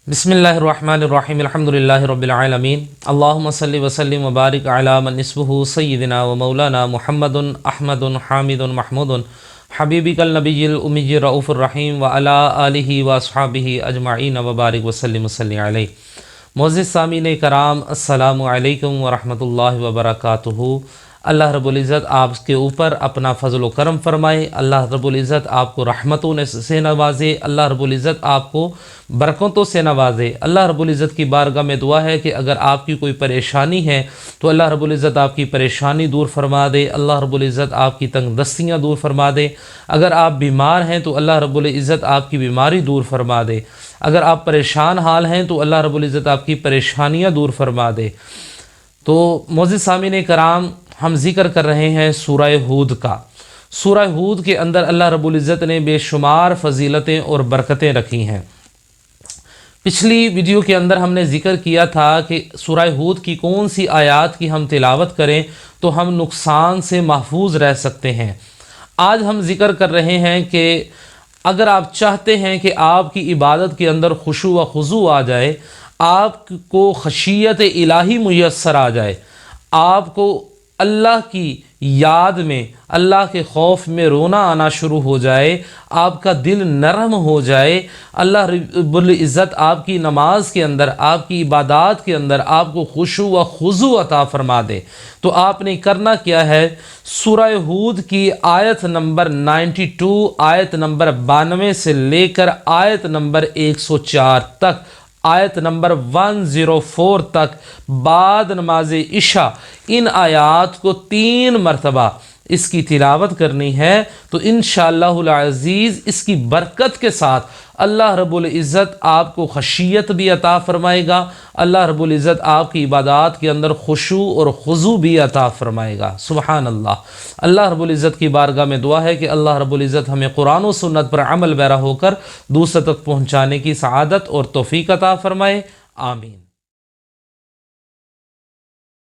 बिस्मिल्लाहिर्रहमानिर्रहीम अल्हम्दुलिल्लाहि रब्बिल आलमीन अल्लाहुम्मा सल्लि व सल्लिम व बारिक अला मन इस्मुहु सय्यिदिना व मौलाना मुहम्मदुन अहमदुन हामिदुन महमूदुन हबीबिकल नबिय्यिल उम्मिय्यिर रऊफुर रहीम व अला आलिहि व अस्हाबिहि अजमईन व बारिक व सल्लिम सल्लि अलैहि। मुअज़्ज़िज़ सामीन कराम, अस्सलामु अलैकुम व रहमतुल्लाहि व बरकातुहू। अल्लाह रब्बुल इज़्ज़त आपके ऊपर अपना फ़ज़ल व करम फ़रमाए। अल्लाह रब्बुल इज़्ज़त आपको रहमतों से नवाजे। अल्लाह रब्बुल इज़्ज़त आपको बरकतों से नवाजे। अल्लाह रब्बुल इज़्ज़त की बारगाह में दुआ है कि अगर आपकी कोई परेशानी है तो अल्लाह रब्बुल इज़्ज़त आपकी परेशानी दूर फरमा दे। अल्लाह रब्बुल इज़्ज़त आपकी तंग दस्तियाँ दूर फरमा दे। अगर आप बीमार हैं तो अल्लाह रब्बुल इज़्ज़त आपकी बीमारी दूर फरमा दे। अगर आप परेशान हाल हैं तो अल्लाह रब्बुल इज़्ज़त आपकी परेशानियाँ दूर फरमा दे। तो मुअज़्ज़िज़ सामीन कराम, हम ज़िक्र कर रहे हैं सूरह हूद का। सूरह हूद के अंदर अल्लाह रब्बुल इज़्ज़त ने बेशुमार फ़जीलतें और बरकतें रखी हैं। पिछली वीडियो के अंदर हमने ज़िक्र किया था कि सूरह हूद की कौन सी आयत की हम तिलावत करें तो हम नुकसान से महफूज रह सकते हैं। आज हम ज़िक्र कर रहे हैं कि अगर आप चाहते हैं कि आपकी इबादत के अंदर खुशू व खुजू आ जाए, आपको खशियत इलाही मुयस्सर आ जाए, आपको अल्लाह की याद में, अल्लाह के खौफ में रोना आना शुरू हो जाए, आपका दिल नरम हो जाए, अल्लाह रब्बुल इज़्ज़त आपकी नमाज के अंदर, आपकी इबादत के अंदर आपको खुशू व खुजू अता फरमा दे, तो आपने करना क्या है? सूरह हूद की आयत नंबर 92, आयत नंबर 92 से लेकर आयत नंबर 104 तक, आयत नंबर 104 तक बाद नमाज इशा इन आयात को 3 मरतबा इसकी तिलावत करनी है। तो इंशाअल्लाहुल अज़ीज़ इसकी बरकत के साथ अल्लाह रब्बुल इज़्ज़त आपको खशियत भी अता फरमाएगा। अल्लाह रब्बुल इज़्ज़त आपकी इबादत के अंदर खुशू और खुजू भी अता फरमाएगा। सुबहान अल्लाह। अल्लाह रब्बुल इज़्ज़त की बारगाह में दुआ है कि अल्लाह रब्बुल इज़्ज़त हमें कुरान और सुन्नत पर अमल पैरा होकर दूसरों तक पहुँचाने की सआदत और तौफीक अता फरमाए। आमीन।